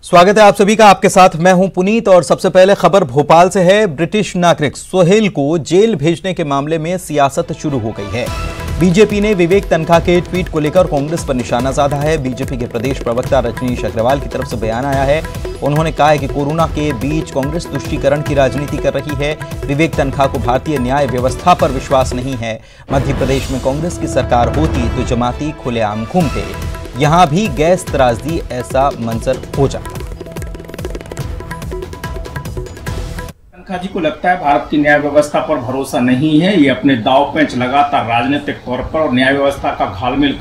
स्वागत है आप सभी का। आपके साथ मैं हूं पुनीत और सबसे पहले खबर भोपाल से है। ब्रिटिश नागरिक सोहेल को जेल भेजने के मामले में सियासत शुरू हो गई है। बीजेपी ने विवेक तन्खा के ट्वीट को लेकर कांग्रेस पर निशाना साधा है। बीजेपी के प्रदेश प्रवक्ता रजनीश अग्रवाल की तरफ से बयान आया है। उन्होंने कहा है कि कोरोना के बीच कांग्रेस तुष्टीकरण की राजनीति कर रही है। विवेक तन्खा को भारतीय न्याय व्यवस्था पर विश्वास नहीं है। मध्य प्रदेश में कांग्रेस की सरकार होती तो जमाती खुलेआम घूमते, यहां भी गैस त्रासदी ऐसा मंजर हो जाता। तन्खा जी को लगता है भारत की न्याय व्यवस्था पर भरोसा नहीं है। ये अपने दांव पेंच लगातार राजनीतिक तौर पर और न्याय व्यवस्था का घालमेल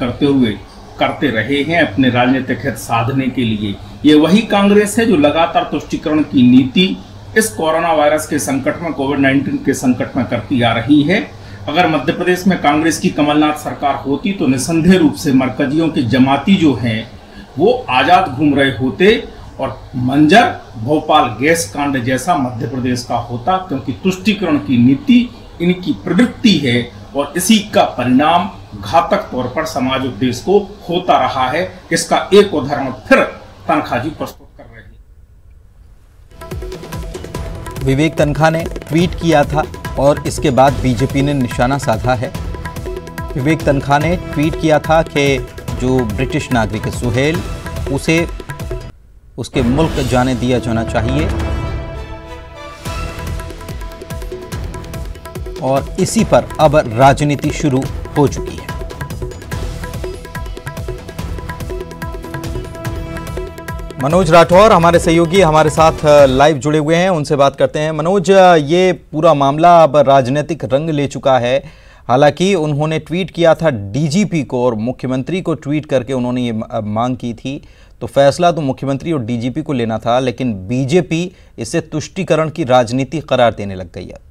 करते रहे हैं अपने राजनीतिक हित साधने के लिए। ये वही कांग्रेस है जो लगातार तुष्टीकरण की नीति इस कोरोना वायरस के संकट में, कोविड-19 के संकट में करती आ रही है। अगर मध्य प्रदेश में कांग्रेस की कमलनाथ सरकार होती तो निसंदेह रूप से मरकजियों के जमाती जो हैं वो आजाद घूम रहे होते और मंजर भोपाल गैस कांड जैसा मध्य प्रदेश का होता, क्योंकि तुष्टीकरण की नीति इनकी प्रवृत्ति है और इसी का परिणाम घातक तौर पर समाज और देश को होता रहा है। इसका एक उदाहरण फिर तन्खा जी प्रस्तुत कर रहे हैं। विवेक तन्खा ने ट्वीट किया था और इसके बाद बीजेपी ने निशाना साधा है। विवेक तन्खा ने ट्वीट किया था कि जो ब्रिटिश नागरिक है सोहेल, उसे उसके मुल्क जाने दिया जाना चाहिए और इसी पर अब राजनीति शुरू हो चुकी है। मनोज राठौर हमारे सहयोगी हमारे साथ लाइव जुड़े हुए हैं, उनसे बात करते हैं। मनोज, ये पूरा मामला अब राजनीतिक रंग ले चुका है। हालांकि उन्होंने ट्वीट किया था डीजीपी को और मुख्यमंत्री को ट्वीट करके उन्होंने ये मांग की थी, तो फैसला तो मुख्यमंत्री और डीजीपी को लेना था, लेकिन बीजेपी इसे तुष्टीकरण की राजनीति करार देने लग गई है।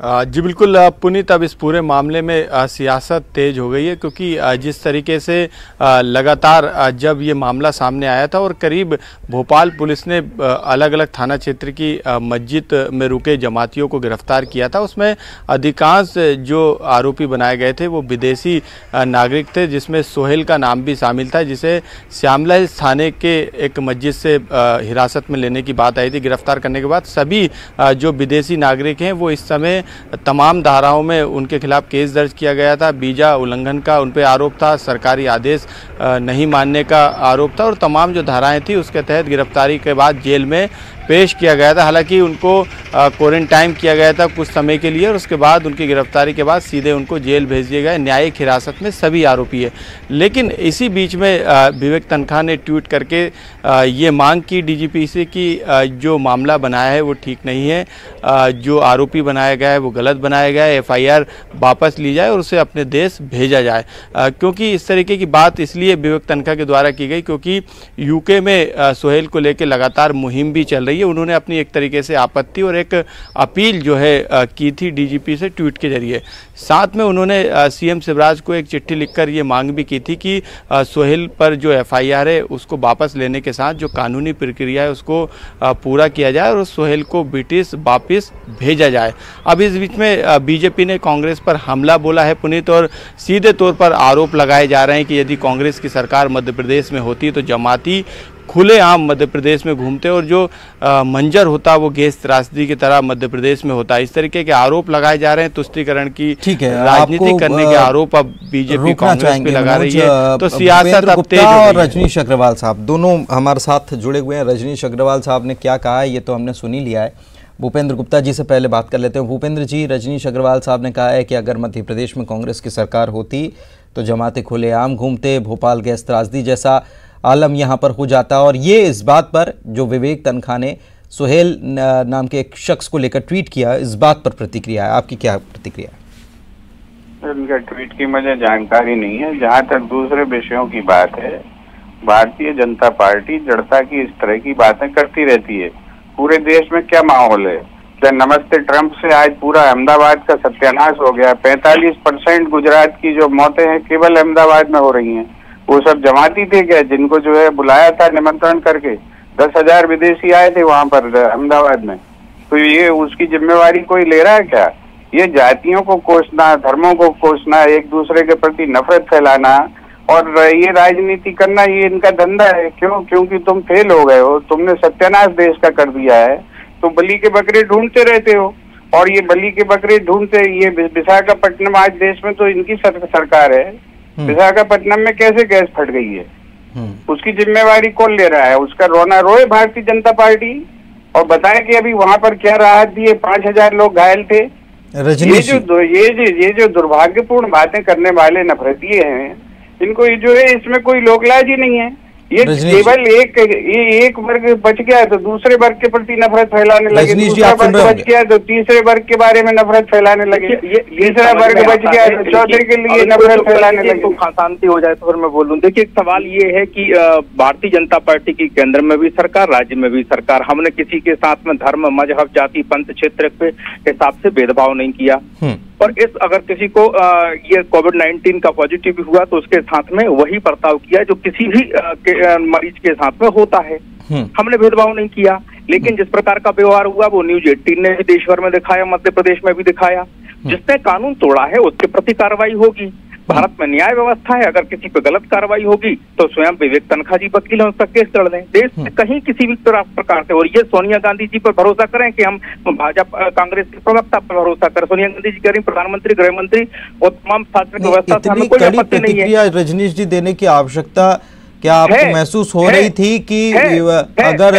जी बिल्कुल पुनीत, अब इस पूरे मामले में सियासत तेज हो गई है, क्योंकि जिस तरीके से लगातार जब ये मामला सामने आया था और करीब भोपाल पुलिस ने अलग अलग थाना क्षेत्र की मस्जिद में रुके जमातियों को गिरफ्तार किया था, उसमें अधिकांश जो आरोपी बनाए गए थे वो विदेशी नागरिक थे, जिसमें सोहेल का नाम भी शामिल था, जिसे श्यामला हिल्स थाने के एक मस्जिद से हिरासत में लेने की बात आई थी। गिरफ्तार करने के बाद सभी जो विदेशी नागरिक हैं वो इस समय तमाम धाराओं में उनके खिलाफ केस दर्ज किया गया था। वीजा उल्लंघन का उन पर आरोप था, सरकारी आदेश नहीं मानने का आरोप था और तमाम जो धाराएं थी उसके तहत गिरफ्तारी के बाद जेल में पेश किया गया था। हालांकि उनको क्वारंटाइन किया गया था कुछ समय के लिए और उसके बाद उनकी गिरफ्तारी के बाद सीधे उनको जेल भेज दिया गया। न्यायिक हिरासत में सभी आरोपी है। लेकिन इसी बीच में विवेक तन्खा ने ट्वीट करके ये मांग की डीजीपी से कि जो मामला बनाया है वो ठीक नहीं है, जो आरोपी बनाया गया है वो गलत बनाया गया है, एफआईआर वापस ली जाए और उसे अपने देश भेजा जाए। क्योंकि इस तरीके की बात इसलिए विवेक तन्खा के द्वारा की गई क्योंकि यूके में सोहेल को लेकर लगातार मुहिम भी चल रही है। उन्होंने अपनी एक तरीके से आपत्ति और एक अपील जो है की थी डीजीपी से ट्वीट के जरिए। साथ में उन्होंने सीएम शिवराज को एक चिट्ठी लिखकर ये मांग भी की थी कि सोहेल पर जो एफआईआर है उसको वापस लेने के साथ जो कानूनी प्रक्रिया है उसको पूरा किया जाए और सोहेल को ब्रिटिश वापस भेजा जाए। अब इस बीच में बीजेपी ने कांग्रेस पर हमला बोला है पुनीत, और सीधे तौर पर आरोप लगाए जा रहे हैं कि यदि कांग्रेस की सरकार मध्य प्रदेश में होती तो जमाती खुलेआम मध्य प्रदेश में घूमते और जो मंजर होता वो गैस त्रासदी की तरह मध्य प्रदेश में होता। इस तरीके के आरोप लगाए जा रहे हैं। तुष्टीकरण की राजनीति करने के आरोप अब बीजेपी कांग्रेस पे लगा रही है। तो सियासत अब तेज हो गई है। और रजनीश अग्रवाल साहब दोनों हमारे साथ जुड़े हुए हैं। रजनीश अग्रवाल साहब ने क्या कहा है ये तो हमने सुन ही लिया है। भूपेंद्र गुप्ता जी से पहले बात कर लेते हैं। भूपेंद्र जी, रजनीश अग्रवाल साहब ने कहा है कि अगर मध्य प्रदेश में कांग्रेस की सरकार होती तो जमाते खुलेआम घूमते, भोपाल गैस त्रासदी जैसा आलम यहाँ पर हो जाता। और ये इस बात पर जो विवेक तन्खा ने सोहेल नाम के एक शख्स को लेकर ट्वीट किया, इस बात पर प्रतिक्रिया है, आपकी क्या प्रतिक्रिया है? उनका ट्वीट की मुझे जानकारी नहीं है। जहाँ तक दूसरे विषयों की बात है, भारतीय जनता पार्टी जड़ता की इस तरह की बातें करती रहती है। पूरे देश में क्या माहौल है? नमस्ते ट्रंप से आज पूरा अहमदाबाद का सत्यानाश हो गया। 45% गुजरात की जो मौतें हैं केवल अहमदाबाद में हो रही हैं। वो सब जमाती थे क्या जिनको जो है बुलाया था निमंत्रण करके? 10,000 विदेशी आए थे वहां पर अहमदाबाद में। तो ये उसकी जिम्मेवारी कोई ले रहा है क्या? ये जातियों को कोसना, धर्मों को कोसना, एक दूसरे के प्रति नफरत फैलाना और ये राजनीति करना ये इनका धंधा है। क्यों? क्योंकि तुम फेल हो गए हो, तुमने सत्यानाश देश का कर दिया है, तो बलि के बकरे ढूंढते रहते हो। और ये बलि के बकरे ढूंढते, ये विशाखापट्टनम आज देश में तो इनकी सरकार है, विशाखापट्टनम में कैसे गैस फट गई है, उसकी जिम्मेवारी कौन ले रहा है? उसका रोना रोए भारतीय जनता पार्टी। और बताएं कि अभी वहां पर क्या राहत दिए, 5000 लोग घायल थे। ये जो दुर्भाग्यपूर्ण बातें करने वाले नफरतिये हैं, इनको ये जो है इसमें कोई लोकलाज ही नहीं है। ये केवल एक वर्ग बच गया तो दूसरे वर्ग के प्रति नफरत फैलाने लगे, दूसरा वर्ग बच गया तो तीसरे वर्ग के बारे में नफरत फैलाने लगे, तीसरा वर्ग बच गया तो चौथे के लिए नफरत फैलाने लगे। शांति हो जाए तो फिर मैं बोलूं। देखिए, एक सवाल ये है कि भारतीय जनता पार्टी की केंद्र में भी सरकार, राज्य में भी सरकार, हमने किसी के साथ में धर्म, मजहब, जाति, पंथ, क्षेत्र के हिसाब से भेदभाव नहीं किया। और अगर किसी को ये कोविड-19 का पॉजिटिव हुआ तो उसके साथ में वही बर्ताव किया जो किसी भी मरीज के साथ में होता है। हमने भेदभाव नहीं किया। लेकिन जिस प्रकार का व्यवहार हुआ वो न्यूज 18 ने भी देश भर में दिखाया, मध्य प्रदेश में भी दिखाया। जिसने कानून तोड़ा है उसके प्रति कार्रवाई होगी। भारत में न्याय व्यवस्था है, अगर किसी पे गलत कार्रवाई होगी तो स्वयं विवेक तनखा जी वकील है, उसका केस लड़ दें। देश में कहीं किसी भी प्रकार से, और ये सोनिया गांधी जी पर भरोसा करें कि हम भाजपा कांग्रेस के प्रवक्ता पर भरोसा करें। सोनिया गांधी जी कह रही प्रधानमंत्री, गृह मंत्री और तमाम शासनिक व्यवस्था से हमें कोई आपत्ति नहीं है। रजनीश जी देने की आवश्यकता क्या आपको महसूस हो रही थी कि अगर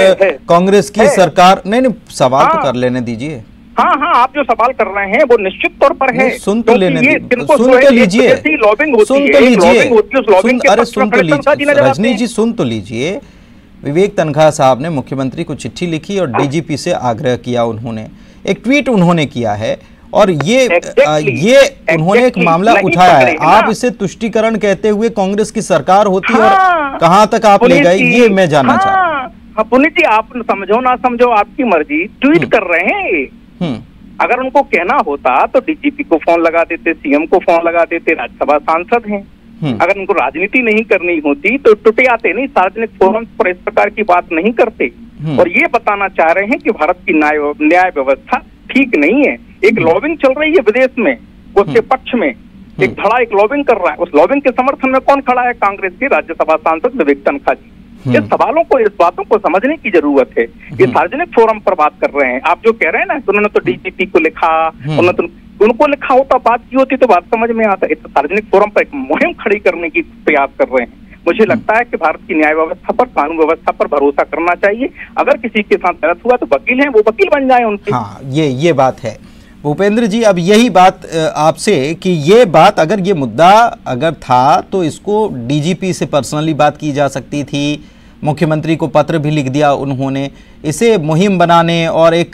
कांग्रेस की सरकार, नहीं सवाल तो कर लेने दीजिए। हाँ, आप जो सवाल कर रहे हैं वो निश्चित तौर पर है। सुन तो लेने लीजिए, रजनीश जी सुन तो लीजिए। विवेक तनखा साहब ने मुख्यमंत्री को चिट्ठी लिखी और डीजीपी से आग्रह किया। उन्होंने एक ट्वीट उन्होंने किया है और ये उन्होंने एक मामला उठाया है। आप इसे तुष्टीकरण कहते हुए कांग्रेस की सरकार होती और कहां तक आप ले गए, ये मैं जानना चाहता हूँ। पुनीत जी, आप समझो ना समझो आपकी मर्जी, ट्वीट कर रहे हैं। अगर उनको कहना होता तो डीजीपी को फोन लगा देते, सीएम को फोन लगा देते, राज्यसभा सांसद हैं। अगर उनको राजनीति नहीं करनी होती तो टुटियाते नहीं, सार्वजनिक फोरम पर इस प्रकार की बात नहीं करते। और ये बताना चाह रहे हैं कि भारत की न्याय व्यवस्था ठीक नहीं है। एक लॉबिंग चल रही है विदेश में, उसके पक्ष में एक धड़ा एक लॉबिंग कर रहा है। उस लॉबिंग के समर्थन में कौन खड़ा है? कांग्रेस के राज्यसभा सांसद विवेक तनखा जी। इस सवालों को, इस बातों को समझने की जरूरत है। ये सार्वजनिक फोरम पर बात कर रहे हैं। आप जो कह रहे हैं ना, उन्होंने तो डीजीपी को लिखा, उनको लिखा होता, बात की होती तो बात समझ में आता। इस सार्वजनिक फोरम पर एक मुहिम खड़ी करने की प्रयास कर रहे हैं। मुझे लगता है कि भारत की न्याय व्यवस्था पर, कानून व्यवस्था पर भरोसा करना चाहिए। अगर किसी के साथ गलत हुआ तो वकील हैं, वो वकील बन जाए उनके। हाँ, ये बात है भूपेंद्र जी। अब यही बात आपसे कि ये बात, अगर ये मुद्दा अगर था तो इसको डीजीपी से पर्सनली बात की जा सकती थी। मुख्यमंत्री को पत्र भी लिख दिया उन्होंने। इसे मुहिम बनाने और एक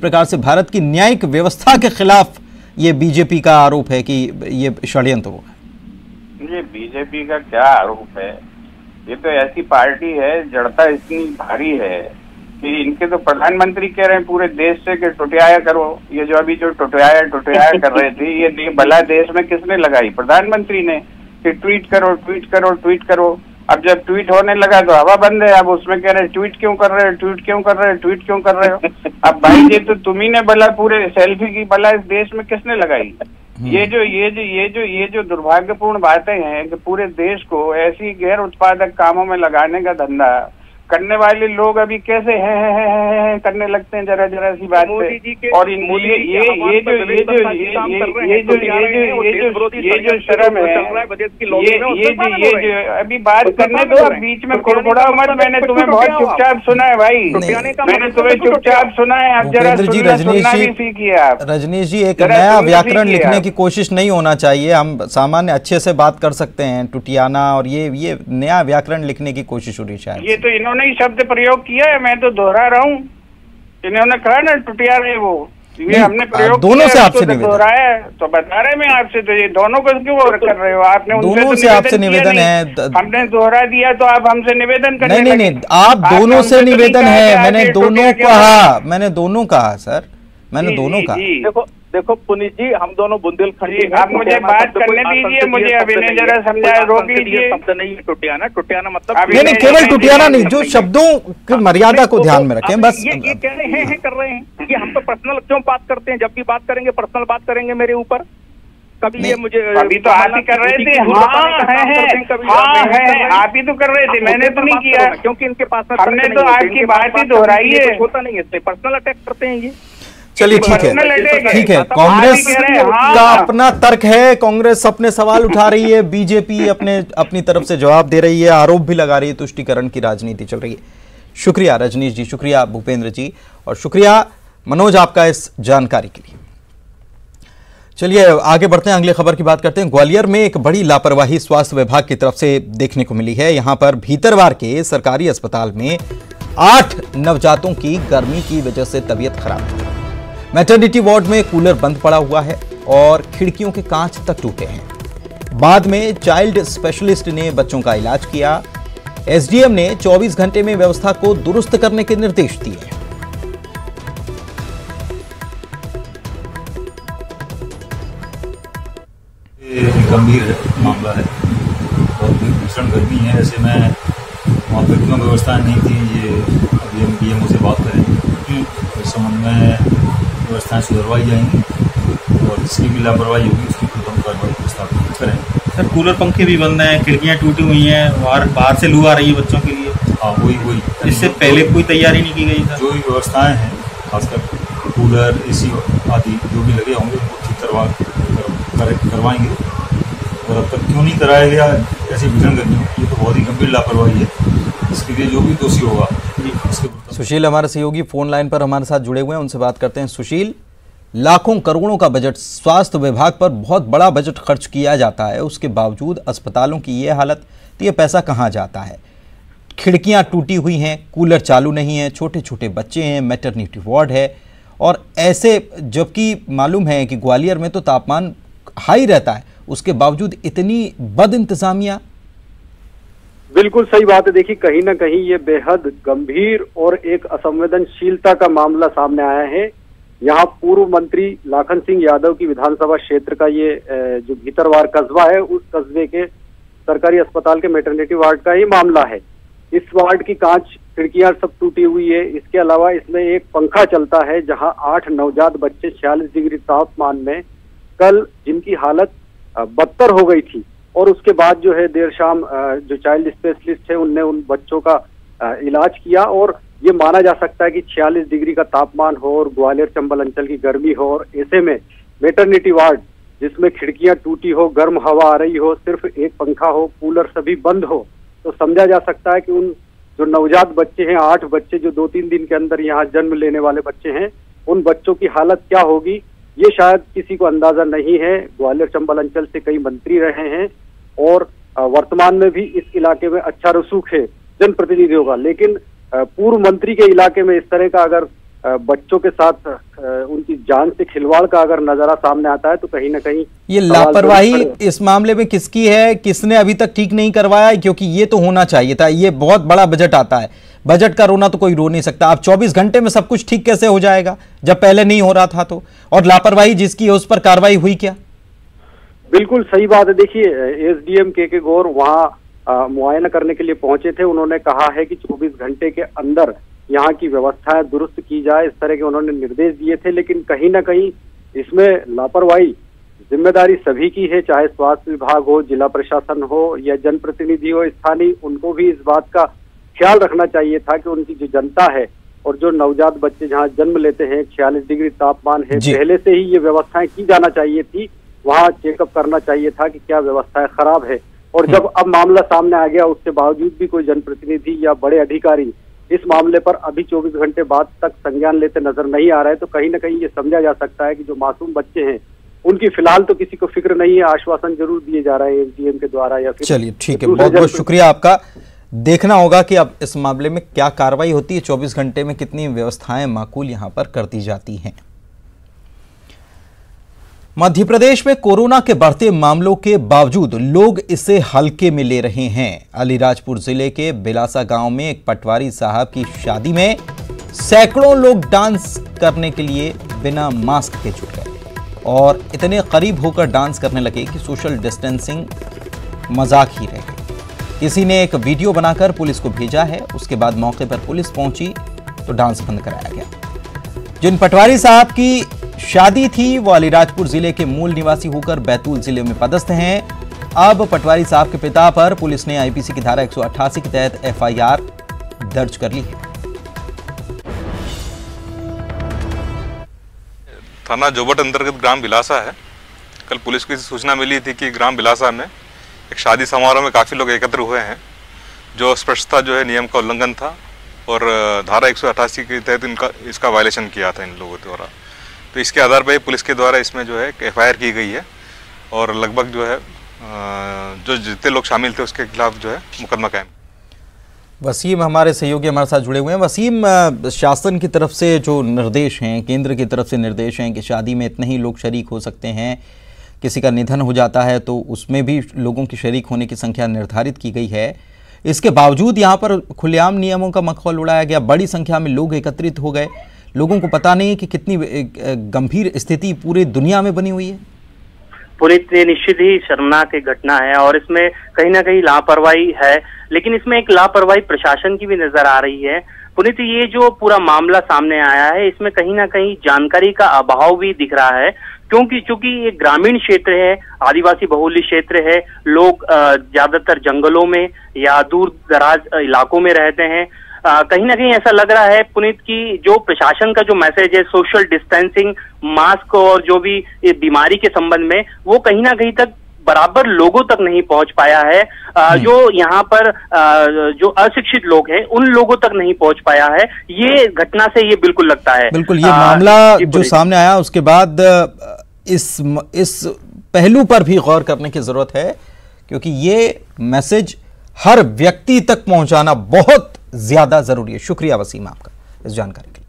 प्रकार से भारत की न्यायिक व्यवस्था के खिलाफ ये बीजेपी का आरोप है कि ये षड्यंत्र होगा। ये बीजेपी का क्या आरोप है? ये तो ऐसी पार्टी है, जड़ता इतनी भारी है कि इनके तो प्रधानमंत्री कह रहे हैं पूरे देश से कि टुटियाया करो। ये जो अभी जो टुटियाया कर रहे थे, ये भला देश में किसने लगाई? प्रधानमंत्री ने, कि ट्वीट करो ट्वीट करो ट्वीट करो। अब जब ट्वीट होने लगा तो हवा बंद है। अब उसमें कह रहे हैं ट्वीट क्यों कर रहे हो, ट्वीट क्यों कर रहे हो, ट्वीट क्यों कर रहे हो। अब भाई ये तो तुम्ही ने भला पूरे सेल्फी की भला इस देश में किसने लगाई? ये जो दुर्भाग्यपूर्ण बातें हैं कि पूरे देश को ऐसी गैर उत्पादक कामों में लगाने का धंधा करने वाले लोग अभी कैसे है करने लगते हैं जरा सी बात पे। और ये जो शर्म है, ये अभी बात करने दो, बीच में कुड़कुड़ाओ मत। मैंने तुम्हें बहुत चुपचाप सुना है भाई, मैंने तुम्हें चुपचाप सुना है। आप जरा सुनना भी सीखिए। आप रजनीश जी, एक नया व्याकरण लिखने की कोशिश नहीं होना चाहिए। हम सामान्य अच्छे से बात कर सकते हैं, टुटियाना और ये नया व्याकरण लिखने की कोशिश हो रही है। ये तो इन्होंने ही शब्द प्रयोग किया है, मैं तो दोहरा रहा हूँ। इन्होंने कहा ना टुटिया रहे, वो ये हमने प्रयोग दोनों से आपसे दोहराया तो बता रहे मैं आपसे। तो ये दोनों को क्यों कर रहे हो? आपने दोनों से आपसे निवेदन है, हमने दोहरा दिया तो आप हमसे निवेदन करें। नहीं, आप दोनों से निवेदन है। मैंने दोनों कहा सर, मैंने दोनों कहा। देखो पुनीत जी, हम दोनों बुंदेलखंड, आप मुझे बात करने दीजिए, मुझे अभी नहीं जरा समझाए, रोक लीजिए। शब्द नहीं है टुटियाना मतलब नहीं, केवल टुटियाना नहीं, जो शब्दों की मर्यादा को ध्यान में रखें बस। ये कह रहे हैं कर रहे हैं कि हम तो पर्सनल क्यों बात करते हैं? जब भी बात करेंगे पर्सनल बात करेंगे मेरे ऊपर। कभी ये मुझे अभी तो आप ही कर रहे थे। आप ही तो कर रहे थे, मैंने तो नहीं किया, क्योंकि इनके पास हमने तो आपकी बात ही दोहराई है। होता नहीं है, पर्सनल अटैक करते हैं ये। चलिए ठीक है, कांग्रेस का अपना तर्क है, कांग्रेस अपने सवाल उठा रही है, बीजेपी अपनी तरफ से जवाब दे रही है, आरोप भी लगा रही है, तुष्टीकरण की राजनीति चल रही है। शुक्रिया रजनीश जी, शुक्रिया भूपेंद्र जी, और शुक्रिया मनोज आपका इस जानकारी के लिए। चलिए आगे बढ़ते हैं, अगली खबर की बात करते हैं। ग्वालियर में एक बड़ी लापरवाही स्वास्थ्य विभाग की तरफ से देखने को मिली है। यहां पर भीतरवार के सरकारी अस्पताल में 8 नवजातों की गर्मी की वजह से तबीयत खराब है। मैटरनिटी वार्ड में कूलर बंद पड़ा हुआ है और खिड़कियों के कांच तक टूटे हैं। बाद में चाइल्ड स्पेशलिस्ट ने बच्चों का इलाज किया। एसडीएम ने 24 घंटे में व्यवस्था को दुरुस्त करने के निर्देश दिए। गंभीर मामला है और भीषण गर्मी है। ऐसे में वहाँ पर क्यों व्यवस्थाएं नहीं थी, ये अभी हम डीएमओ से बात करेंगे। इस संबंध में व्यवस्थाएं सुधरवाई जाएंगी और जिसकी भी लापरवाही होगी उसकी प्रथम कार्रवाई प्रस्तावित करेंगे। सर कूलर पंखे भी बंद हैं, खिड़कियाँ टूटी हुई हैं, बाहर से लू आ रही है बच्चों के लिए। हाँ वही इससे पहले कोई तैयारी नहीं की गई सर? जो भी व्यवस्थाएँ हैं, खासकर कूलर एसी आदि जो भी लगे होंगे उनको ठीक करवाएंगे। और अब तक क्यों नहीं कराया गया ऐसी भीषण गर्मी, ये तो बहुत ही गंभीर लापरवाही है। इसके लिए जो भी दोषी होगा। सुशील हमारे सहयोगी फोन लाइन पर हमारे साथ जुड़े हुए हैं, उनसे बात करते हैं। सुशील, लाखों करोड़ों का बजट, स्वास्थ्य विभाग पर बहुत बड़ा बजट खर्च किया जाता है, उसके बावजूद अस्पतालों की ये हालत, तो ये पैसा कहाँ जाता है? खिड़कियाँ टूटी हुई हैं, कूलर चालू नहीं है, छोटे छोटे बच्चे हैं, मैटरनिटी वार्ड है, और ऐसे जबकि मालूम है कि ग्वालियर में तो तापमान हाई रहता है, उसके बावजूद इतनी बद इंतजामिया। बिल्कुल सही बात है। देखिए कहीं ना कहीं ये बेहद गंभीर और एक असंवेदनशीलता का मामला सामने आया है। यहाँ पूर्व मंत्री लाखन सिंह यादव की विधानसभा क्षेत्र का ये जो भीतरवार कस्बा है, उस कस्बे के सरकारी अस्पताल के मैटरनिटी वार्ड का ही मामला है। इस वार्ड की कांच खिड़कियां सब टूटी हुई है। इसके अलावा इसमें एक पंखा चलता है जहां 8 नवजात बच्चे 46 डिग्री तापमान में कल जिनकी हालत बदतर हो गई थी, और उसके बाद जो है देर शाम जो चाइल्ड स्पेशलिस्ट है उनने उन बच्चों का इलाज किया। और ये माना जा सकता है कि 46 डिग्री का तापमान हो और ग्वालियर चंबल अंचल की गर्मी हो, और ऐसे में मैटरनिटी वार्ड जिसमें खिड़कियां टूटी हो, गर्म हवा आ रही हो, सिर्फ एक पंखा हो, कूलर सभी बंद हो, तो समझा जा सकता है कि उन जो नवजात बच्चे हैं, 8 बच्चे जो 2-3 दिन के अंदर यहाँ जन्म लेने वाले बच्चे हैं, उन बच्चों की हालत क्या होगी ये शायद किसी को अंदाजा नहीं है। ग्वालियर चंबल अंचल से कई मंत्री रहे हैं और वर्तमान में भी इस इलाके में अच्छा रसूख है जनप्रतिनिधियों का, लेकिन पूर्व मंत्री के इलाके में इस तरह का अगर बच्चों के साथ उनकी जान से खिलवाड़ का अगर नजारा सामने आता है तो कहीं ना कहीं ये लापरवाही इस मामले में किसकी है, किसने अभी तक ठीक नहीं करवाया? क्योंकि ये तो होना चाहिए था, ये बहुत बड़ा बजट आता है, बजट का रोना तो कोई रो नहीं सकता। अब 24 घंटे में सब कुछ ठीक कैसे हो जाएगा जब पहले नहीं हो रहा था? तो और लापरवाही जिसकी है उस पर कार्रवाई हुई क्या? बिल्कुल सही बात है। देखिए एसडीएम के गौर वहाँ मुआयना करने के लिए पहुंचे थे। उन्होंने कहा है कि 24 घंटे के अंदर यहाँ की व्यवस्थाएं दुरुस्त की जाए, इस तरह के उन्होंने निर्देश दिए थे। लेकिन कहीं ना कहीं इसमें लापरवाही जिम्मेदारी सभी की है, चाहे स्वास्थ्य विभाग हो, जिला प्रशासन हो या जनप्रतिनिधि हो स्थानीय, उनको भी इस बात का ख्याल रखना चाहिए था कि उनकी जो जनता है और जो नवजात बच्चे जहाँ जन्म लेते हैं, 46 डिग्री तापमान है, पहले से ही ये व्यवस्थाएं की जाना चाहिए थी। वहाँ चेकअप करना चाहिए था कि क्या व्यवस्थाएं खराब है। और जब अब मामला सामने आ गया, उसके बावजूद भी कोई जनप्रतिनिधि या बड़े अधिकारी इस मामले पर अभी 24 घंटे बाद तक संज्ञान लेते नजर नहीं आ रहे, तो कहीं ना कहीं ये समझा जा सकता है कि जो मासूम बच्चे हैं उनकी फिलहाल तो किसी को फिक्र नहीं है। आश्वासन जरूर दिए जा रहे हैं एसडीएम के द्वारा या फिर। चलिए ठीक है, बहुत बहुत शुक्रिया आपका। देखना होगा कि अब इस मामले में क्या कार्रवाई होती है, 24 घंटे में कितनी व्यवस्थाएं माकूल यहां पर कर दी जाती हैं। मध्य प्रदेश में कोरोना के बढ़ते मामलों के बावजूद लोग इसे हल्के में ले रहे हैं। अलीराजपुर जिले के बिलासा गांव में एक पटवारी साहब की शादी में सैकड़ों लोग डांस करने के लिए बिना मास्क के जुट गए और इतने करीब होकर डांस करने लगे कि सोशल डिस्टेंसिंग मजाक ही रह गई। किसी ने एक वीडियो बनाकर पुलिस को भेजा है, उसके बाद मौके पर पुलिस पहुंची तो डांस बंद कराया गया। जिन पटवारी साहब की शादी थी, वो अलीराजपुर जिले के मूल निवासी होकर बैतूल जिले में पदस्थ हैं। अब पटवारी साहब के पिता पर पुलिस ने आईपीसी की धारा 188 के तहत एफआईआर दर्ज कर ली है। थाना जोबट अंतर्गत ग्राम बिलासा है। कल पुलिस को सूचना मिली थी कि ग्राम बिलासा में एक शादी समारोह में काफ़ी लोग एकत्र हुए हैं, जो स्पष्टता जो है नियम का उल्लंघन था और धारा 188 के तहत इसका वायलेशन किया था इन लोगों द्वारा। तो इसके आधार पर पुलिस के द्वारा इसमें जो है एफआईआर की गई है और लगभग जो है जो जितने लोग शामिल थे उसके खिलाफ जो है मुकदमा कायम। वसीम हमारे सहयोगी हमारे साथ जुड़े हुए हैं। वसीम, शासन की तरफ से जो निर्देश हैं, केंद्र की तरफ से निर्देश हैं कि शादी में इतने ही लोग शरीक हो सकते हैं, किसी का निधन हो जाता है तो उसमें भी लोगों की शरीक होने की संख्या निर्धारित की गई है। इसके बावजूद यहाँ पर खुलेआम नियमों का मखौल उड़ाया गया, बड़ी संख्या में लोग एकत्रित हो गए। लोगों को पता नहीं कि कितनी गंभीर स्थिति पूरी दुनिया में बनी हुई है। पुलिस ने निश्चित ही शर्मनाक एक घटना है और इसमें कहीं ना कहीं लापरवाही है, लेकिन इसमें एक लापरवाही प्रशासन की भी नजर आ रही है। पुनीत, ये जो पूरा मामला सामने आया है इसमें कहीं ना कहीं जानकारी का अभाव भी दिख रहा है, क्योंकि चूंकि ये ग्रामीण क्षेत्र है, आदिवासी बहुल्य क्षेत्र है, लोग ज्यादातर जंगलों में या दूर दराज इलाकों में रहते हैं। कहीं ना कहीं ऐसा लग रहा है पुनीत की जो प्रशासन का जो मैसेज है सोशल डिस्टेंसिंग, मास्क और जो भी बीमारी के संबंध में, वो कहीं ना कहीं तक बराबर लोगों तक नहीं पहुंच पाया है। जो यहाँ पर जो अशिक्षित लोग हैं उन लोगों तक नहीं पहुंच पाया है। ये घटना से ये बिल्कुल लगता है। बिल्कुल, ये मामला जो सामने आया उसके बाद इस पहलू पर भी गौर करने की जरूरत है, क्योंकि ये मैसेज हर व्यक्ति तक पहुंचाना बहुत ज्यादा जरूरी है। शुक्रिया वसीम आपका इस जानकारी के लिए।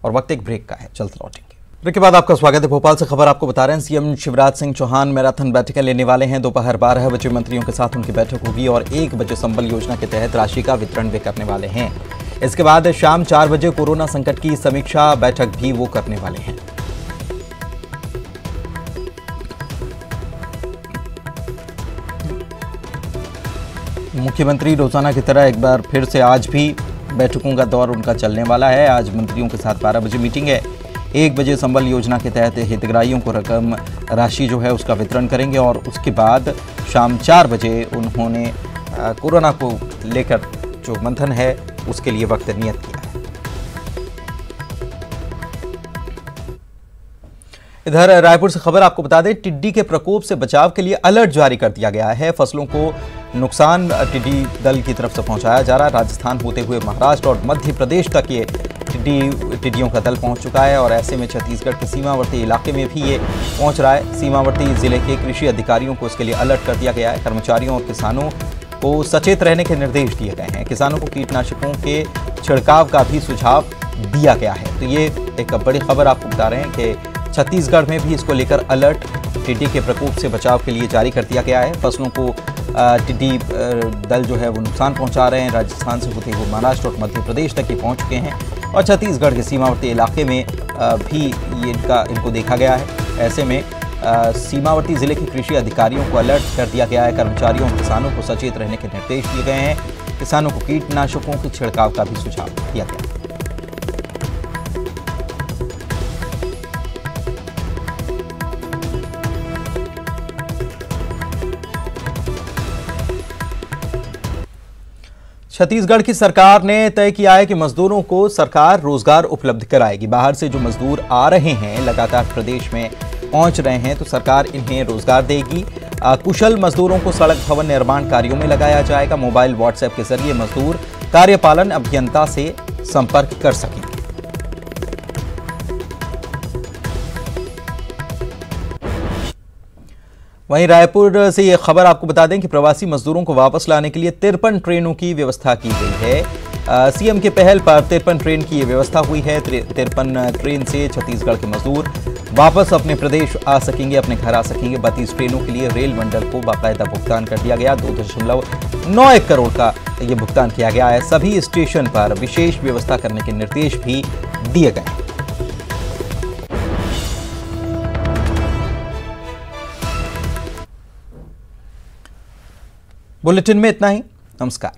और वक्त एक ब्रेक का है, चलते लौटेंगे। ब्रेक के बाद आपका स्वागत है। भोपाल से खबर आपको बता रहे हैं, सीएम शिवराज सिंह चौहान मैराथन बैठकें लेने वाले हैं। दोपहर 12 बजे मंत्रियों के साथ उनकी बैठक होगी और 1 बजे संबल योजना के तहत राशि का वितरण भी करने वाले हैं। इसके बाद शाम 4 बजे कोरोना संकट की समीक्षा बैठक भी वो करने वाले हैं। मुख्यमंत्री रोजाना की तरह एक बार फिर से आज भी बैठकों का दौर उनका चलने वाला है। आज मंत्रियों के साथ 12 बजे मीटिंग है। 1 बजे संबल योजना के तहत हितग्राहियों को रकम राशि जो है उसका वितरण करेंगे और उसके बाद शाम 4 बजे उन्होंने कोरोना को लेकर जो मंथन है उसके लिए वक्त नियत किया है। इधर रायपुर से खबर आपको बता दें, टिड्डी के प्रकोप से बचाव के लिए अलर्ट जारी कर दिया गया है। फसलों को नुकसान टिड्डी दल की तरफ से पहुंचाया जा रहा है। राजस्थान होते हुए महाराष्ट्र और मध्य प्रदेश तक ये टिड्डियों का दल पहुंच चुका है और ऐसे में छत्तीसगढ़ के सीमावर्ती इलाके में भी ये पहुंच रहा है। सीमावर्ती जिले के कृषि अधिकारियों को इसके लिए अलर्ट कर दिया गया है। कर्मचारियों और किसानों को सचेत रहने के निर्देश दिए गए हैं। किसानों को कीटनाशकों के छिड़काव का भी सुझाव दिया गया है। तो ये एक बड़ी खबर आपको बता रहे हैं कि छत्तीसगढ़ में भी इसको लेकर अलर्ट टिड्डी के प्रकोप से बचाव के लिए जारी कर दिया गया है। फसलों को टिड्डी दल जो है वो नुकसान पहुंचा रहे हैं। राजस्थान से होते हुए महाराष्ट्र और मध्य प्रदेश तक ये पहुंच चुके हैं और छत्तीसगढ़ के सीमावर्ती इलाके में भी ये इनको देखा गया है। ऐसे में सीमावर्ती जिले के कृषि अधिकारियों को अलर्ट कर दिया गया है। कर्मचारियों और किसानों को सचेत रहने के निर्देश दिए गए हैं। किसानों को कीटनाशकों के छिड़काव का भी सुझाव दिया गया है। छत्तीसगढ़ की सरकार ने तय किया है कि मजदूरों को सरकार रोजगार उपलब्ध कराएगी। बाहर से जो मजदूर आ रहे हैं, लगातार प्रदेश में पहुंच रहे हैं, तो सरकार इन्हें रोजगार देगी। कुशल मजदूरों को सड़क भवन निर्माण कार्यों में लगाया जाएगा। मोबाइल व्हाट्सएप के जरिए मजदूर कार्यपालन अभियंता से संपर्क कर सकेंगे। वहीं रायपुर से ये खबर आपको बता दें कि प्रवासी मजदूरों को वापस लाने के लिए 53 ट्रेनों की व्यवस्था की गई है। सीएम के पहल पर 53 ट्रेन की ये व्यवस्था हुई है। 53 ट्रेन से छत्तीसगढ़ के मजदूर वापस अपने प्रदेश आ सकेंगे, अपने घर आ सकेंगे। 32 ट्रेनों के लिए रेल मंडल को बाकायदा भुगतान कर दिया गया। 2.91 करोड़ का ये भुगतान किया गया है। सभी स्टेशन पर विशेष व्यवस्था करने के निर्देश भी दिए गए हैं। बुलेटिन में इतना ही। नमस्कार।